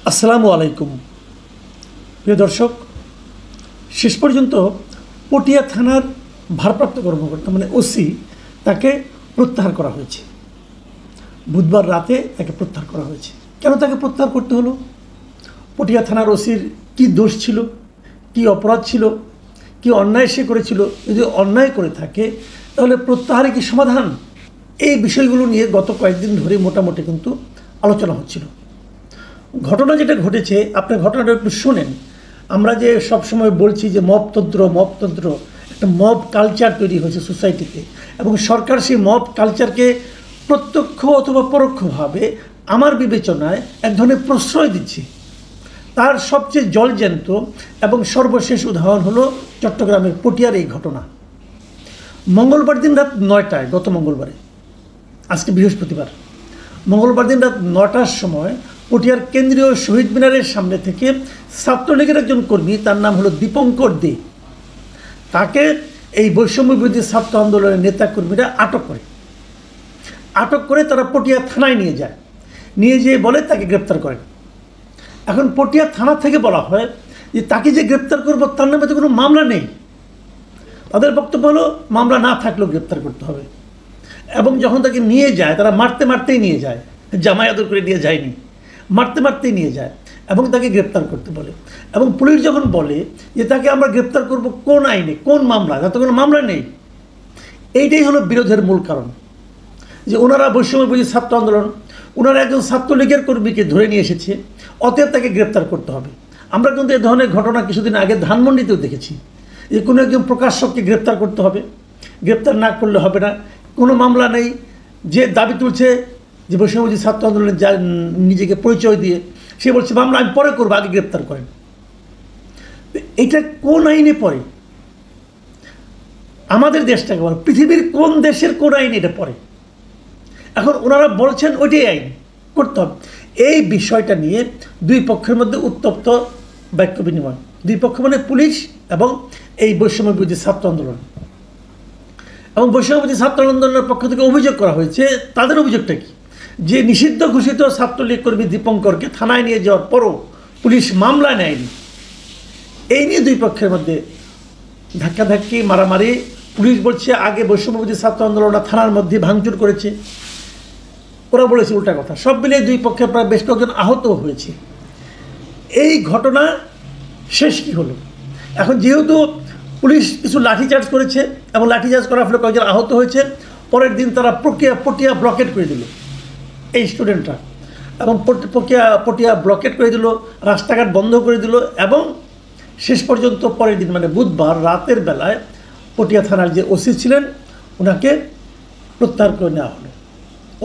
আসসালামু আলাইকুম প্রিয় দর্শক, শেষ পর্যন্ত পটিয়া থানার ভারপ্রাপ্ত কর্মকর্তা মানে ওসি তাকে প্রত্যাহার করা হয়েছে। বুধবার রাতে তাকে প্রত্যাহার করা হয়েছে। কেন তাকে প্রত্যাহার করতে হলো? পটিয়া থানার ওসির কী দোষ ছিল, কী অপরাধ ছিল, কী অন্যায় সে করেছিল? যদি অন্যায় করে থাকে তাহলে প্রত্যাহারে কি সমাধান? এই বিষয়গুলো নিয়ে গত কয়েকদিন ধরে মোটামুটি কিন্তু আলোচনা হচ্ছিল। ঘটনা যেটা ঘটেছে, আপনি ঘটনাটা একটু শোনেন। আমরা যে সবসময় বলছি যে মবতন্ত্র একটা মব কালচার তৈরি হয়েছে সোসাইটিতে, এবং সরকার সেই মব কালচারকে প্রত্যক্ষ অথবা পরোক্ষভাবে আমার বিবেচনায় এক ধরনের প্রশ্রয় দিচ্ছে। তার সবচেয়ে জলজ্যান্ত এবং সর্বশেষ উদাহরণ হলো চট্টগ্রামের পটিয়ার এই ঘটনা। মঙ্গলবার দিন রাত 9টায়, গত মঙ্গলবারে, আজকে বৃহস্পতিবার, মঙ্গলবার দিন রাত 9টার সময় পটিয়ার কেন্দ্রীয় শহীদ মিনারের সামনে থেকে ছাত্রলীগের একজন কর্মী, তার নাম হলো দীপঙ্কর দে, তাকে এই বৈষম্য বিরোধী ছাত্র আন্দোলনের নেতাকর্মীরা আটক করে তারা পটিয়া থানায় নিয়ে যায়। নিয়ে যেয়ে বলে তাকে গ্রেপ্তার করেন। এখন পটিয়া থানা থেকে বলা হয় যে তাকে যে গ্রেপ্তার করবো তার নামে তো কোনো মামলা নেই। তাদের বক্তব্য হলো মামলা না থাকলেও গ্রেপ্তার করতে হবে। এবং যখন তাকে নিয়ে যায়, তারা মারতেই নিয়ে যায়, জামাই আদর করে নিয়ে যায়নি, মারতেই নিয়ে যায় এবং তাকে গ্রেপ্তার করতে বলে। এবং পুলিশ যখন বলে যে তাকে আমরা গ্রেপ্তার করব কোন আইনে, কোন মামলা, যাতে কোনো মামলা নেই, এইটাই হলো বিরোধের মূল কারণ। যে ওনারা বৈষম্য বিরোধী ছাত্র আন্দোলন, ওনারা একজন ছাত্রলীগের কর্মীকে ধরে নিয়ে এসেছে, অতএব তাকে গ্রেপ্তার করতে হবে। আমরা কিন্তু এ ধরনের ঘটনা কিছুদিন আগে ধানমন্ডিতেও দেখেছি যে কোনো একজন প্রকাশ্যককে গ্রেপ্তার করতে হবে, গ্রেপ্তার না করলে হবে না, কোনো মামলা নেই। যে দাবি তুলছে যে বৈষম্যবিরোধী ছাত্র আন্দোলনের যা নিজেকে পরিচয় দিয়ে, সে বলছে মামলা আমি পরে করবো, আগে গ্রেপ্তার করেন। এটা কোন আইনে পড়ে? আমাদের দেশটাকে বলে, পৃথিবীর কোন দেশের কোন আইনে এটা পড়ে? এখন ওনারা বলছেন ওইটাই আইন করতে হবে। এই বিষয়টা নিয়ে দুই পক্ষের মধ্যে উত্তপ্ত বাক্য বিনিময়। দুই পক্ষ মানে পুলিশ এবং এই বৈষম্য বিরোধী ছাত্র আন্দোলন। এবং বৈষম্য বিরোধী ছাত্র আন্দোলনের পক্ষ থেকে অভিযোগ করা হয়েছে, তাদের অভিযোগটা কি, যে নিষিদ্ধ ঘোষিত ছাত্রলীগ কর্মী দীপঙ্করকে থানায় নিয়ে যাওয়ার পরও পুলিশ মামলা নেয়নি। এই নিয়ে দুই পক্ষের মধ্যে ধাক্কাধাক্কি, মারামারি। পুলিশ বলছে আগে বৈষম্য বিরোধী ছাত্র আন্দোলনটা থানার মধ্যে ভাঙচুর করেছে, ওরা বলেছে উল্টা কথা। সব মিলিয়ে দুই পক্ষে প্রায় বেশ কয়েকজন আহত হয়েছে। এই ঘটনা শেষ কি হলো? এখন যেহেতু পুলিশ কিছু লাঠিচার্জ করেছে এবং লাঠিচার্জ করার ফলে কয়েকজন আহত হয়েছে, পরের দিন তারা পটিয়া ব্লকেট করে দিল এই স্টুডেন্টরা, এবং পটিয়া ব্লকেট করে দিল, রাস্তাঘাট বন্ধ করে দিল। এবং শেষ পর্যন্ত পরের দিন মানে বুধবার রাতের বেলায় পটিয়া থানার যে ওসি ছিলেন ওনাকে প্রত্যাহার করে নেওয়া হলো।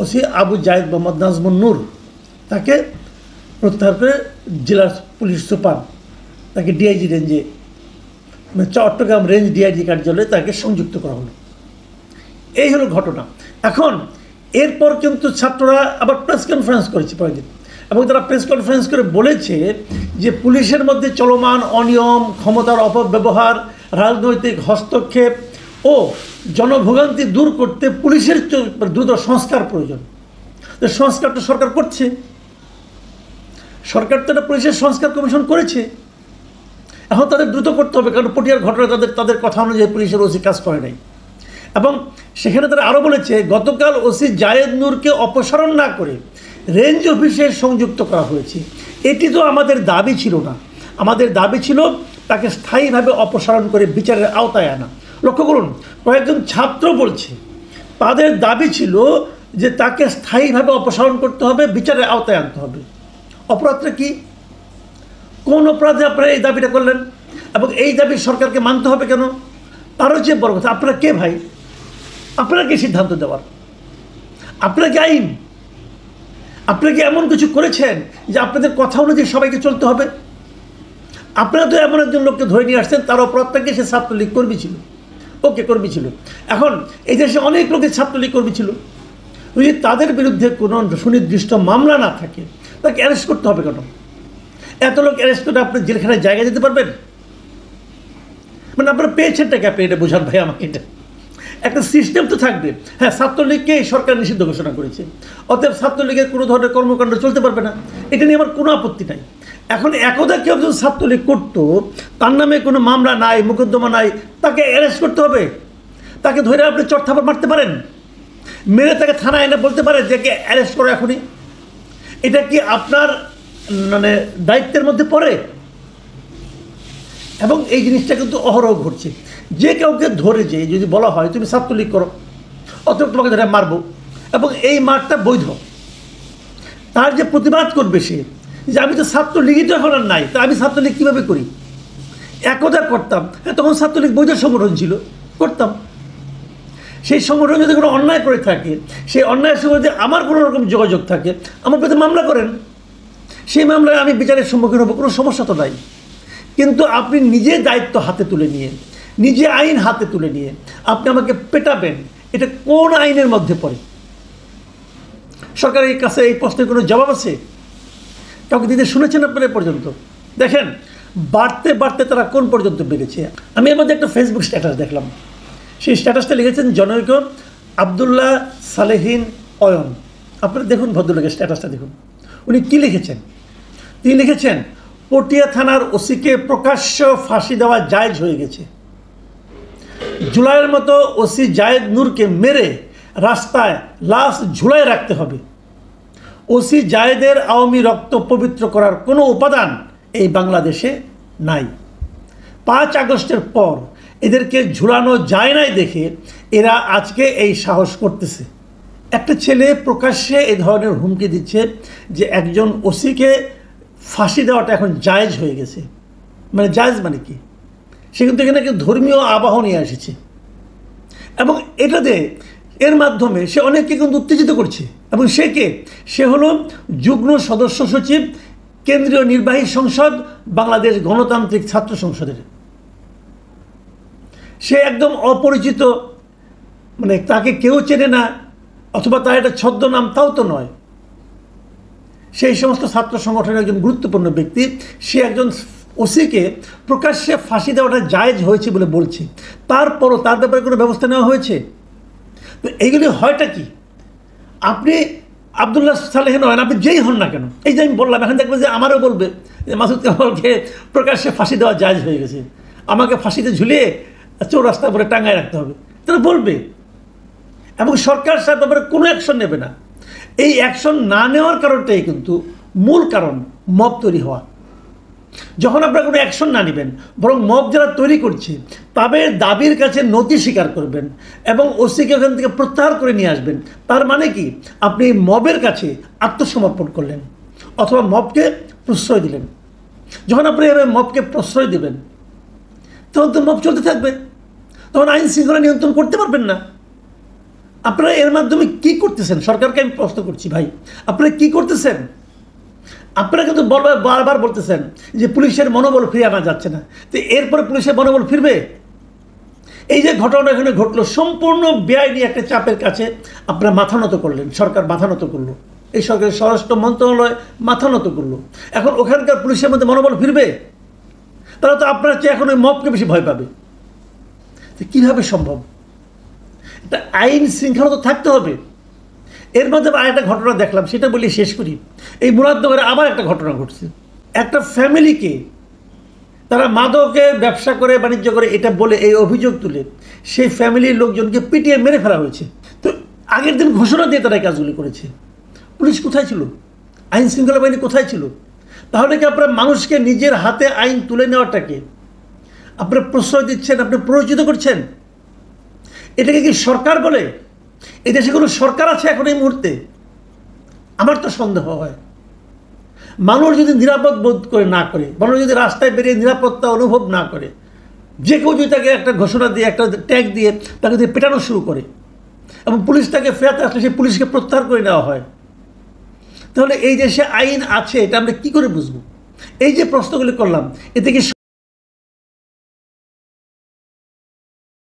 ওসি আবু জায়েদ মোহাম্মদ নাজমুন নূর, তাকে প্রত্যাহার করে জেলার পুলিশ সুপার তাকে ডিআইজি রেঞ্জে, মানে চট্টগ্রাম রেঞ্জ ডিআইজি কার্যালয়ে তাকে সংযুক্ত করা হলো। এই হলো ঘটনা। এখন এরপর কিন্তু ছাত্ররা আবার প্রেস কনফারেন্স করেছে পরের দিন, এবং তারা প্রেস কনফারেন্স করে বলেছে যে পুলিশের মধ্যে চলমান অনিয়ম, ক্ষমতার অপব্যবহার, রাজনৈতিক হস্তক্ষেপ ও জনভোগান্তি দূর করতে পুলিশের দ্রুত সংস্কার প্রয়োজন। সংস্কারটা সরকার করছে, সরকার তো একটা পুলিশের সংস্কার কমিশন করেছে, এখন তাদের দ্রুত করতে হবে, কারণ পটিয়ার ঘটনা তাদের কথা অনুযায়ী পুলিশের ওসি কাজ করে নাই। এবং সেখানে তারা আরও বলেছে গতকাল ওসি জায়েদ নূরকে অপসারণ না করে রেঞ্জ অফিসে সংযুক্ত করা হয়েছে। এটি তো আমাদের দাবি ছিল না, আমাদের দাবি ছিল তাকে স্থায়ীভাবে অপসারণ করে বিচারের আওতায় আনা। লক্ষ্য করুন, কয়েকজন ছাত্র বলছে তাদের দাবি ছিল যে তাকে স্থায়ীভাবে অপসারণ করতে হবে, বিচারের আওতায় আনতে হবে। অপরাধটা কি? কোন অপরাধে আপনারা এই দাবিটা করলেন? এবং এই দাবি সরকারকে মানতে হবে কেন? তারও যে বড় কথা, আপনারা কে ভাই? আপনারা কি সিদ্ধান্ত দেওয়ার? আপনারা কি আইন? আপনারা কি এমন কিছু করেছেন যে আপনাদের কথা অনুযায়ী সবাইকে চলতে হবে? আপনারা তো এমন একজন লোককে ধরে নিয়ে আসছেন, তার অপরাধটাকে সে ছাত্রলীগ কর্মী ছিল, ওকে কর্মী ছিল। এখন এই দেশে অনেক লোকের ছাত্রলীগ কর্মী ছিল, যদি তাদের বিরুদ্ধে কোনো সুনির্দিষ্ট মামলা না থাকে তাকে অ্যারেস্ট করতে হবে কেন? এত লোক অ্যারেস্ট করে আপনি জেলখানায় জায়গা যেতে পারবেন? মানে আপনারা পেয়েছেনটাকে, আপনি এটা বোঝান ভাই আমাকে। এটা একটা সিস্টেম তো থাকবে। হ্যাঁ, ছাত্রলীগকে এই সরকার নিষিদ্ধ ঘোষণা করেছে, অতএব ছাত্রলীগের কোনো ধরনের কর্মকাণ্ড চলতে পারবে না, এটা নিয়ে আমার কোনো আপত্তি নাই। এখন একদা কেউ একজন ছাত্রলীগ করতো, তার নামে কোনো মামলা নাই, মোকদ্দমা নাই, তাকে অ্যারেস্ট করতে হবে, তাকে ধরে আপনি চড়থাপড় মারতে পারেন, মেরে তাকে থানায় এনে বলতে পারেন যে অ্যারেস্ট করো এখনই। এটা কি আপনার মানে দায়িত্বের মধ্যে পড়ে? এবং এই জিনিসটা কিন্তু অহরহ ঘটছে। যে কাউকে ধরে যে যদি বলা হয় তুমি ছাত্রলীগ করো, অথবা তোমাকে ধরে মারবো, এবং এই মারটা বৈধ, তার যে প্রতিবাদ করবে সে যে আমি তো ছাত্রলীগই তো এখন আর নাই, তা আমি ছাত্রলীগ কীভাবে করি? একদা করতাম, হ্যাঁ তখন ছাত্রলীগ বৈধ সংগঠন ছিল, করতাম। সেই সংগঠন যদি কোনো অন্যায় করে থাকে, সেই অন্যায়ের সঙ্গে যদি আমার কোনো রকম যোগাযোগ থাকে, আমার প্রতি মামলা করেন, সেই মামলায় আমি বিচারের সম্মুখীন হবো, কোনো সমস্যা তো নাই। কিন্তু আপনি নিজে দায়িত্ব হাতে তুলে নিয়ে, নিজে আইন হাতে তুলে নিয়ে আপনি আমাকে পেটাবেন, এটা কোন আইনের মধ্যে পড়ে? সরকারের কাছে এই প্রশ্নের কোনো জবাব আছে? কাউকে দিতে শুনেছেন আপনারা এ পর্যন্ত? দেখেন, বাড়তে বাড়তে তারা কোন পর্যন্ত বেড়েছে। আমি এর মধ্যে একটা ফেসবুক স্ট্যাটাস দেখলাম, সেই স্ট্যাটাসটা লিখেছেন জনৈক আবদুল্লাহ সালেহীন অয়ন। আপনারা দেখুন ভদ্রলোকের স্ট্যাটাসটা দেখুন, উনি কী লিখেছেন। তিনি লিখেছেন, পটিয়া থানার ওসিকে প্রকাশ্য ফাঁসি দেওয়া জায়েজ হয়ে গেছে। জুলাইয়ের মতো ওসি জায়েদ নূরকে মেরে রাস্তায় লাশ ঝুলায় রাখতে হবে। ওসি জায়েদের আওয়ামী রক্ত পবিত্র করার কোনো উপাদান এই বাংলাদেশে নাই। 5 আগস্টের পর এদেরকে ঝুলানো যায় নাই দেখে এরা আজকে এই সাহস করতেছে। একটা ছেলে প্রকাশ্যে এই ধরনের হুমকি দিচ্ছে যে একজন ওসিকে ফাঁসি দেওয়াটা এখন জায়েজ হয়ে গেছে। মানে জায়েজ মানে কি? সে কিন্তু এখানে ধর্মীয় আবাহ নিয়ে এসেছে, এবং এটাতে এর মাধ্যমে সে অনেককে কিন্তু উত্তেজিত করছে। এবং সে হলো যুগ্ম সদস্য সচিব, কেন্দ্রীয় নির্বাহী সংসদ, বাংলাদেশ গণতান্ত্রিক ছাত্র সংসদের। সে একদম অপরিচিত, মানে তাকে কেউ চেনে না, অথবা তার একটা ছদ্মনাম, তাও তো নয়। সেই সমস্ত ছাত্র সংগঠনের একজন গুরুত্বপূর্ণ ব্যক্তি, সে একজন ওসিকে প্রকাশ্যে ফাঁসি দেওয়াটা জায়েজ হয়েছে বলে বলছে, তারপরও তার ব্যাপারে কোনো ব্যবস্থা নেওয়া হয়েছে? তো এইগুলি হয়টা কি? আপনি আবদুল্লাহ সালেহীন হন, আপনি যেই হন না কেন, এই যে আমি বললাম, এখন দেখবেন যে আমারও বলবে যে মাসুদ কামালকে প্রকাশ্যে ফাঁসি দেওয়া জায়েজ হয়ে গেছে, আমাকে ফাঁসিতে ঝুলিয়ে চৌরাস্তার পরে টাঙায় রাখতে হবে, তারা বলবে। এবং সরকার তার ব্যাপারে কোনো অ্যাকশন নেবে না। এই অ্যাকশন না নেওয়ার কারণটাই কিন্তু মূল কারণ মব তৈরি হওয়া। যখন আপনারা কোনো অ্যাকশন না নেবেন, বরং মব যারা তৈরি করছে তাদের দাবির কাছে নথি স্বীকার করবেন এবং ওসিকে ওখান থেকে প্রত্যাহার করে নিয়ে আসবেন, তার মানে কি আপনি মবের কাছে আত্মসমর্পণ করলেন, অথবা মবকে প্রশ্রয় দিলেন। যখন আপনি এভাবে মবকে প্রশ্রয় দেবেন, তখন তো মব চলতে থাকবে, তখন আইন শৃঙ্খলা নিয়ন্ত্রণ করতে পারবেন না। আপনারা এর মাধ্যমে কি করতেছেন? সরকারকে আমি প্রশ্ন করছি, ভাই আপনারা কি করতেছেন? আপনারা কিন্তু বারবার বলতেছেন যে পুলিশের মনোবল ফিরে আনা যাচ্ছে না, তো এরপরে পুলিশের মনোবল ফিরবে? এই যে ঘটনা এখানে ঘটলো, সম্পূর্ণ বেআইনি একটা চাপের কাছে আপনারা মাথা নত করলেন, সরকার মাথা নত করলো, এই সরকারের স্বরাষ্ট্র মন্ত্রণালয় মাথা নত করলো। এখন ওখানকার পুলিশের মধ্যে মনোবল ফিরবে? তারা তো আপনার চেয়ে এখন ওই মবকে বেশি ভয় পাবে। তো কীভাবে সম্ভব? একটা আইন শৃঙ্খলা তো থাকতে হবে। এর মধ্যে আরেকটা ঘটনা দেখলাম, সেটা বলি শেষ করি। এই মুরাদনগরে আবার একটা ঘটনা ঘটছে। একটা ফ্যামিলিকে তারা মাদকে ব্যবসা করে, বাণিজ্য করে এটা বলে এই অভিযোগ তুলে সেই ফ্যামিলির লোকজনকে পিটিয়ে মেরে ফেলা হয়েছে। তো আগের দিন ঘোষণা দিয়ে তারা এই কাজগুলি করেছে। পুলিশ কোথায় ছিল? আইন শৃঙ্খলা বাহিনী কোথায় ছিল? তাহলে কি আপনারা মানুষকে নিজের হাতে আইন তুলে নেওয়াটাকে আপনারা প্রশ্রয় দিচ্ছেন, আপনি প্ররোচিত করছেন? এটাকে কি সরকার বলে? এই দেশে কোনো সরকার আছে এখন এই মুহূর্তে? আমার তো সন্দেহ হয়। মানুষ যদি নিরাপদ বোধ করে না করে, মানুষ যদি রাস্তায় বেরিয়ে নিরাপত্তা অনুভব না করে, যে কেউ যদি তাকে একটা ঘোষণা দিয়ে, একটা ট্যাগ দিয়ে তাকে যদি পেটানো শুরু করে এবং পুলিশ তাকে ফেরাতে আসলে সেই পুলিশকে প্রত্যাহার করে নেওয়া হয়, তাহলে এই দেশে আইন আছে এটা আমরা কী করে বুঝবো? এই যে প্রশ্নগুলি করলাম, এতে কি